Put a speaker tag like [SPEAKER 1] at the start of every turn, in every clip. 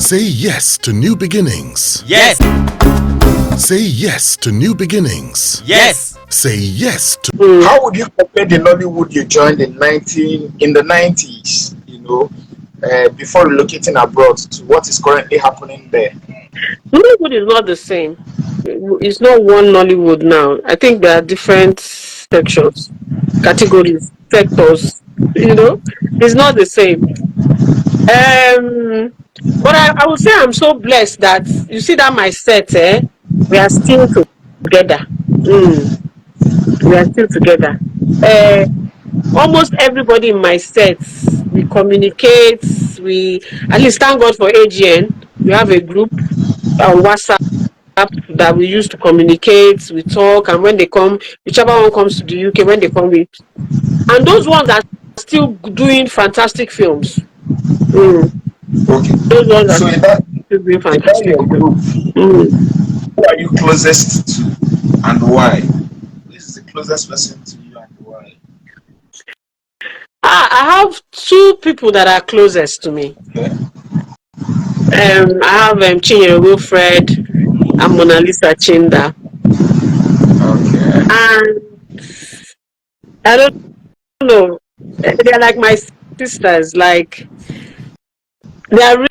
[SPEAKER 1] Say yes to new beginnings.
[SPEAKER 2] Yes.
[SPEAKER 1] Say yes to new beginnings.
[SPEAKER 2] Yes.
[SPEAKER 1] Say yes to.
[SPEAKER 3] How would you compare the Nollywood you joined in the 90s, before relocating abroad, to what is currently happening there?
[SPEAKER 4] Nollywood is not the same. It's not one Nollywood now. I think there are different sections, categories, sectors. It's not the same. But I would say I'm so blessed that you see that my set, we are still together. We are still together. Almost everybody in my set, we communicate. We at least thank God for AGN. We have a group on WhatsApp that we use to communicate. We talk, and when they come, whichever one comes to the UK, when they come, and those ones are still doing fantastic films.
[SPEAKER 3] Okay.
[SPEAKER 4] Those ones are
[SPEAKER 3] So
[SPEAKER 4] still doing fantastic
[SPEAKER 3] your
[SPEAKER 4] films.
[SPEAKER 3] group, who are you closest to and why? Who is the closest person to you and why?
[SPEAKER 4] I have two people that are closest to me.
[SPEAKER 3] Okay.
[SPEAKER 4] I have Chinyere Wilfred and Mona Lisa Chinda.
[SPEAKER 3] Okay.
[SPEAKER 4] And I don't know, they're like my sisters. Like, they are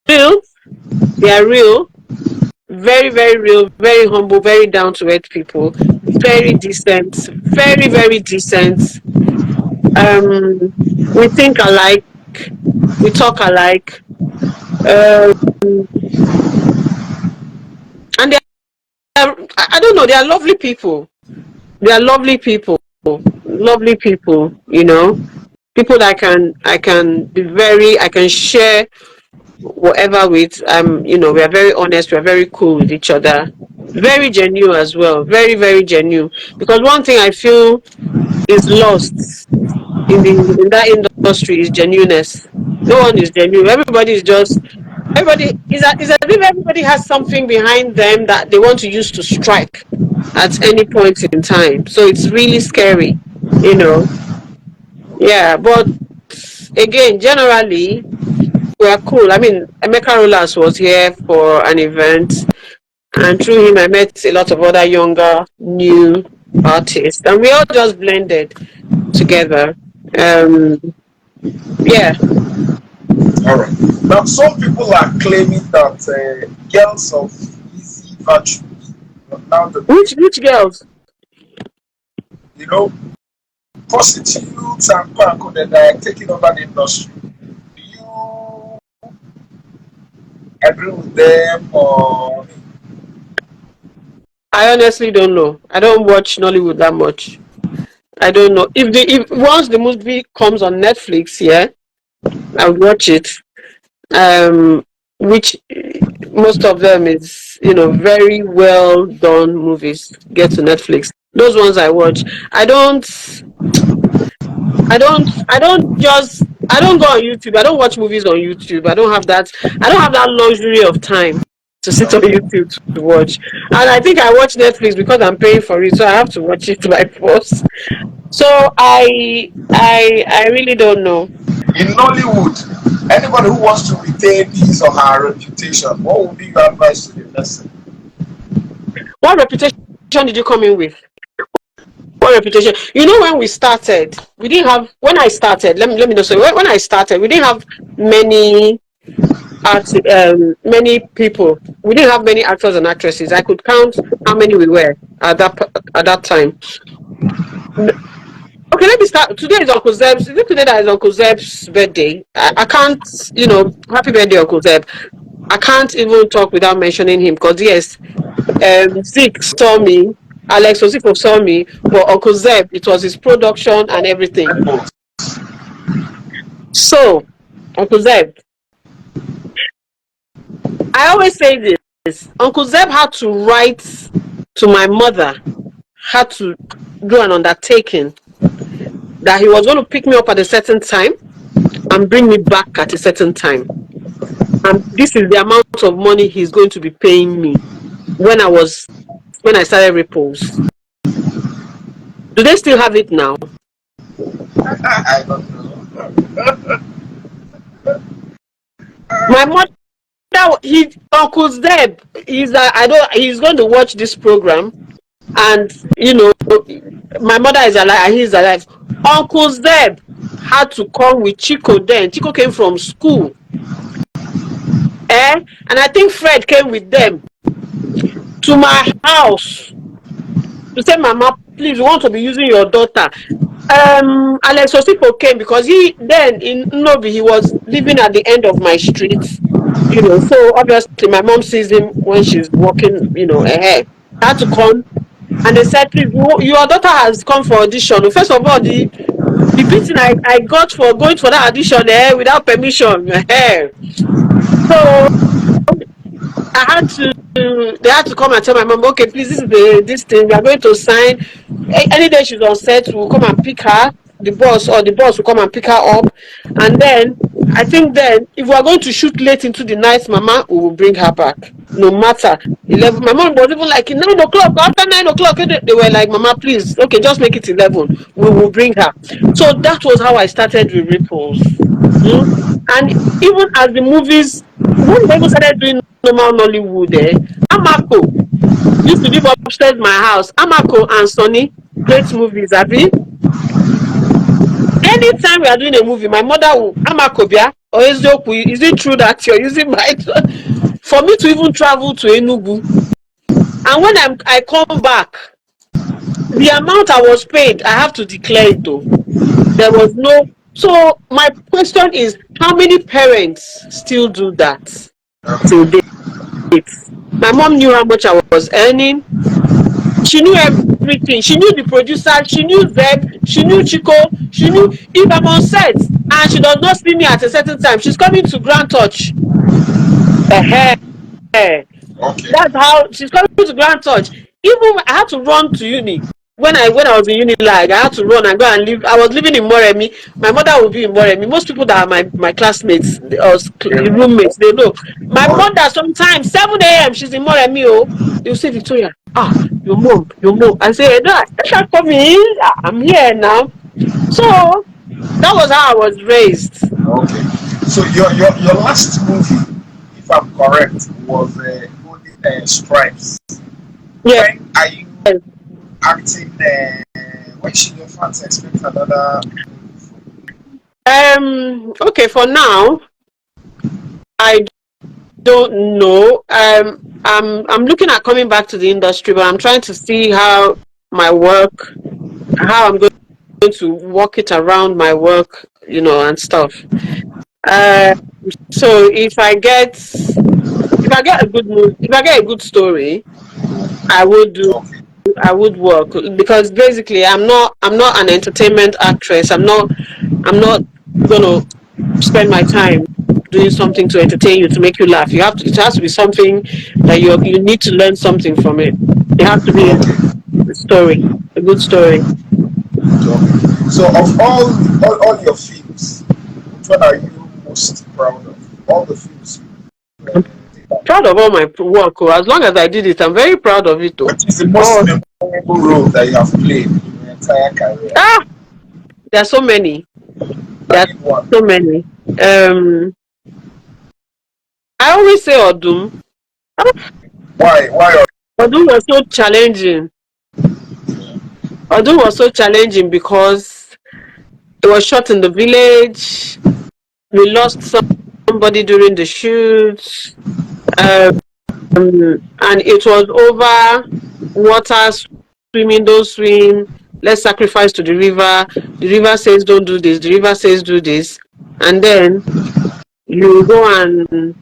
[SPEAKER 4] real. They are real. Very, very real. Very humble. Very down to earth people. Very decent. Very, very decent. We think alike. We talk alike. And they are, I don't know, they are lovely people. They are lovely people. Lovely people, People that I can share whatever with. We are very honest, we are very cool with each other. Very genuine as well. Very, very genuine. Because one thing I feel is lost in that industry is genuineness. No one is genuine. Everybody is as if everybody has something behind them that they want to use to strike at any point in time. So it's really scary, Yeah, but again, generally, we are cool. I mean, Emeka Rolas was here for an event, and through him, I met a lot of other younger, new artists, and we all just blended together. Yeah.
[SPEAKER 3] All right. Now, some people are claiming that girls of easy virtue, now the
[SPEAKER 4] Which girls?
[SPEAKER 3] you know prostitutes and quack that are taking over the industry. Do you agree with them or?
[SPEAKER 4] I honestly don't know. I don't watch Nollywood that much. I don't know if once the movie comes on Netflix, yeah, I would watch it. Which most of them is very well done movies get to Netflix. Those ones I watch. I don't go on YouTube. I don't watch movies on YouTube. I don't have that luxury of time to sit on YouTube to watch. And I think I watch Netflix because I'm paying for it, so I have to watch it by force. So I really don't know.
[SPEAKER 3] In Nollywood, anybody who wants to retain his or her reputation, what would be your advice to the person?
[SPEAKER 4] What reputation did you come in with? What reputation? When we started, we didn't have. When I started, let me know. So when I started, we didn't have many many people. We didn't have many actors and actresses. I could count how many we were at that time. Okay, let me start. Today is Uncle Zeb's. Is it today that is Uncle Zeb's birthday? I can't, happy birthday, Uncle Zeb. I can't even talk without mentioning him because yes, Zeke saw me, Alex Osifo saw me, but Uncle Zeb, it was his production and everything. So, Uncle Zeb, I always say this, Uncle Zeb had to write to my mother, had to do an undertaking that he was going to pick me up at a certain time and bring me back at a certain time. And this is the amount of money he's going to be paying me when I started Ripples. Do they still have it now?
[SPEAKER 3] I don't know.
[SPEAKER 4] My mother he Uncle Zeb, he's going to watch this program, and my mother is alive and he's alive. Uncle Zeb had to come with Chico then. Chico came from school. And I think Fred came with them to my house to say, Mama, please, we want to be using your daughter. Alex Osipo came because in Nobi, he was living at the end of my street. So obviously my mom sees him when she's walking, ahead. I had to come, and they said, please, your daughter has come for audition. First of all, the beating I got for going for that audition without permission. So I had to. They had to come and tell my mom, okay, please, this is this thing. We are going to sign. Any day she's on set, we'll come and pick her. The boss will come and pick her up. And then I think if we are going to shoot late into the night, Mama, we will bring her back. No matter 11. My mom was even like 9 o'clock. After 9 o'clock, they were like, Mama, please, okay, just make it 11. We will bring her. So that was how I started with Ripples. And even as the movies, when they started doing normal Nollywood, Amako used to live upstairs my house. Amako and Sonny, great movies, Abi. Anytime we are doing a movie, my mother will Amako Bia or Ezoku, is it true that you're using my for me to even travel to Enugu? And when I come back, the amount I was paid, I have to declare it though. There was no. So my question is, how many parents still do that till date? My mom knew how much I was earning. She knew everything. She knew the producer. She knew Zeb. She knew Chico. She knew if I'm on set and she does not see me at a certain time, she's coming to Grand Touch. Okay. That's how she's coming to Grand Touch. Even I had to run to uni. When I was in uni, like I had to run and go and live. I was living in Moremi. My mother would be in Moremi. Most people that are my classmates or roommates, they know. My mother sometimes 7 a.m. she's in Moremi. Oh, they'll say, Victoria, your mom. I say, no, I can't come in. I'm here now. So that was how I was raised.
[SPEAKER 3] Okay. So your last movie, if I'm correct, was Golden Stripes.
[SPEAKER 4] Yeah.
[SPEAKER 3] When are you acting? When should your fans expect another?
[SPEAKER 4] Okay, for now, I don't know. I'm looking at coming back to the industry, but I'm trying to see how I'm going to work it around my work, and stuff. So if I get a good movie, if I get a good story, I would work, because basically I'm not an entertainment actress. I'm not gonna spend my time doing something to entertain you, to make you laugh. It has to be something that you need to learn something from it. It has to be a story, a good story.
[SPEAKER 3] So of all your films, which one are you most proud of? All the films.
[SPEAKER 4] Proud of all my work. As long as I did it, I'm very proud of it.
[SPEAKER 3] What is the most memorable role that you have played in your entire career?
[SPEAKER 4] There are so many. So many. I always say Odum.
[SPEAKER 3] Why?
[SPEAKER 4] Odum was so challenging. Odum was so challenging because it was shot in the village. We lost somebody during the shoot. And it was over water, swimming, don't swim, let's sacrifice to the river. The river says don't do this, the river says do this. And then you go and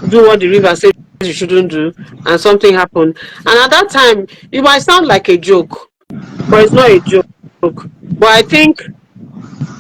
[SPEAKER 4] do what the river says you shouldn't do, and something happened. And at that time, it might sound like a joke, but it's not a joke. But I think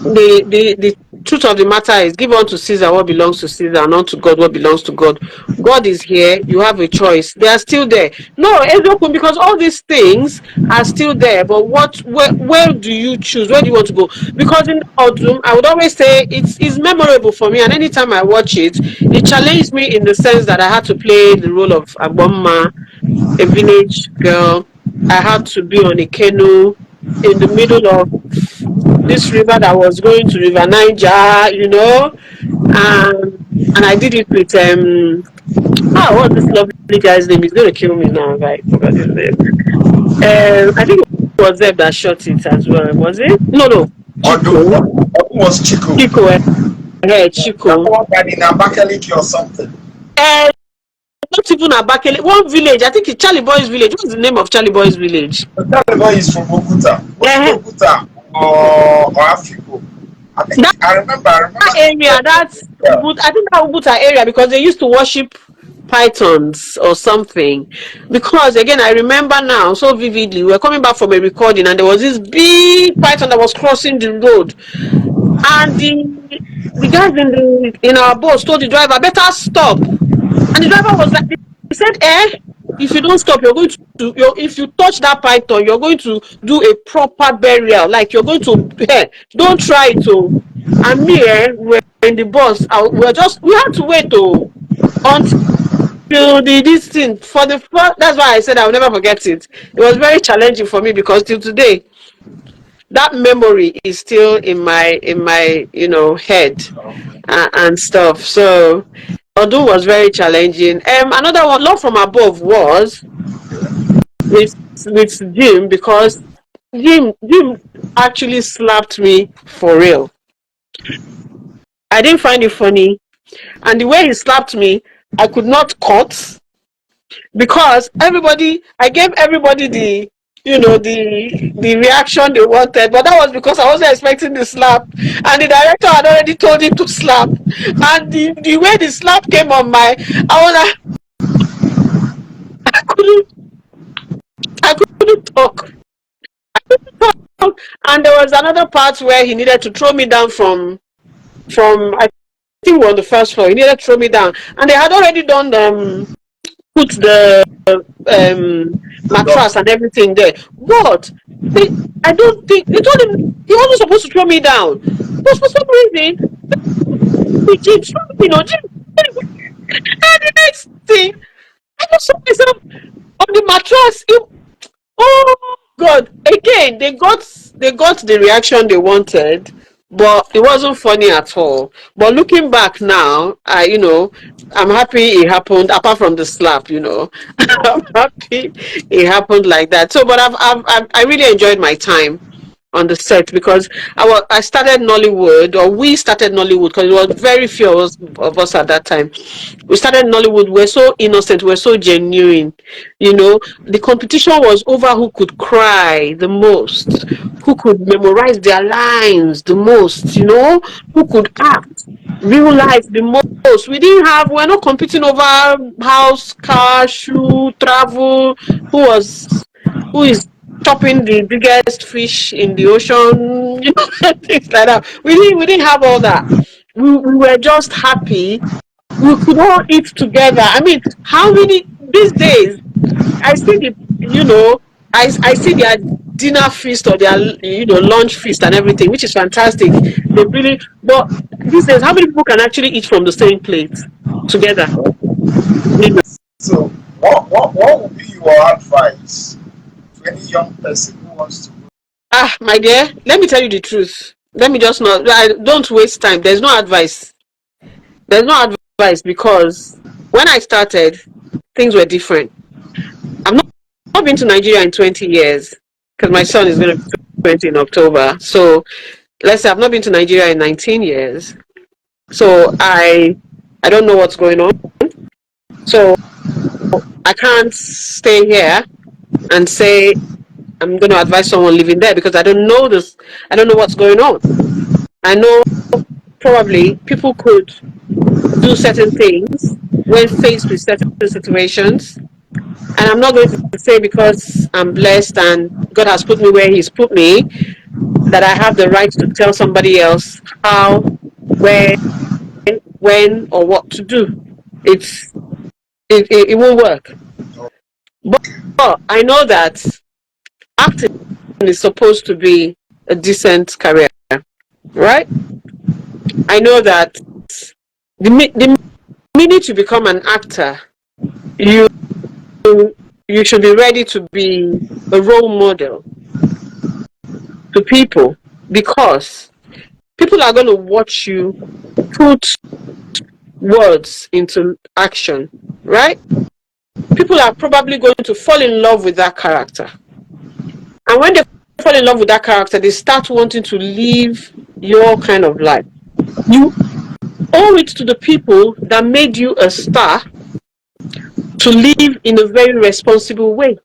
[SPEAKER 4] the truth of the matter is, give unto Caesar what belongs to Caesar, and unto God what belongs to God. God is here. You have a choice. They are still there. No, because all these things are still there. But where do you choose? Where do you want to go? Because in Odum, I would always say it's memorable for me. And anytime I watch it, it challenged me in the sense that I had to play the role of Aboma, a village girl. I had to be on a canoe in the middle of this river that was going to River Niger, And I did it with what's this lovely guy's name? He's gonna kill me now. Right, forgot his name. I think it was Zeb that shot it as well. Was it? No, no. Chico.
[SPEAKER 3] Who was Chico?
[SPEAKER 4] Chico.
[SPEAKER 3] That
[SPEAKER 4] Chico.
[SPEAKER 3] one guy in Abakaliki or something.
[SPEAKER 4] Not even Abakele. One village. I think it's Charlie Boy's village. What's the name of Charlie Boy's village?
[SPEAKER 3] Charlie Boy is from Oguta. Was it Oguta or Afiko? I remember
[SPEAKER 4] that area. That's I think that Ubuta area, because they used to worship pythons or something. Because again, I remember now so vividly. We were coming back from a recording, and there was this big python that was crossing the road, and the guys in our bus told the driver, better stop. And the driver was like, he said, if you don't stop, you're going to if you touch that python, you're going to do a proper burial. Like you're going to, don't try it. And me, we're in the bus. We had to wait until this thing for the first. That's why I said I'll never forget it. It was very challenging for me, because till today, that memory is still in my head and stuff. So Odu was very challenging. Another one, Love from Above, was with Jim, because Jim actually slapped me for real. I didn't find it funny, and the way he slapped me, I could not cut, because I gave everybody the reaction they wanted, but that was because I wasn't expecting the slap, and the director had already told him to slap, and the way the slap came on I couldn't talk. And there was another part where he needed to throw me down from I think we were on the first floor. He needed to throw me down, and they had already done put the mattress and everything there. But I don't think they told him he wasn't supposed to throw me down. But for some reason, Jim threw me, Jim. And the next thing, I just saw myself on the mattress. Oh God! Again, they got the reaction they wanted, but it wasn't funny at all. But looking back now, I'm happy it happened. Apart from the slap, I'm happy it happened like that. So, but I really enjoyed my time on the set, because I started Nollywood, or we started Nollywood, because it was very few of us at that time. We started Nollywood. We're so innocent. We're so genuine. The competition was over who could cry the most, who could memorize their lines the most, who could act real life the most. We're not competing over house, car, shoe, travel, who is chopping the biggest fish in the ocean, things like that. We didn't have all that. We were just happy. We could all eat together. I mean, how many these days? I see I see their dinner feast, or their lunch feast and everything, which is fantastic. They really, but these days, how many people can actually eat from the same plate together?
[SPEAKER 3] So, what would be your advice to any young person who wants to?
[SPEAKER 4] My dear, let me tell you the truth. Let me just not. Don't waste time. There's no advice. There's no advice, because when I started, things were different. I've not been to Nigeria in 20 years, because my son is going to be 20 in October. So let's say I've not been to Nigeria in 19 years. So I don't know what's going on. So I can't stay here and say I'm going to advise someone living there, because I don't know this. I don't know what's going on. I know probably people could do certain things when faced with certain situations. And I'm not going to say, because I'm blessed and God has put me where He's put me, that I have the right to tell somebody else how, where, when, or what to do. It won't work. But I know that acting is supposed to be a decent career, right? I know that the minute you become an actor, you should be ready to be a role model to people, because people are going to watch you put words into action, right? People are probably going to fall in love with that character. And when they fall in love with that character, they start wanting to live your kind of life. You owe it to the people that made you a star to live in a very responsible way.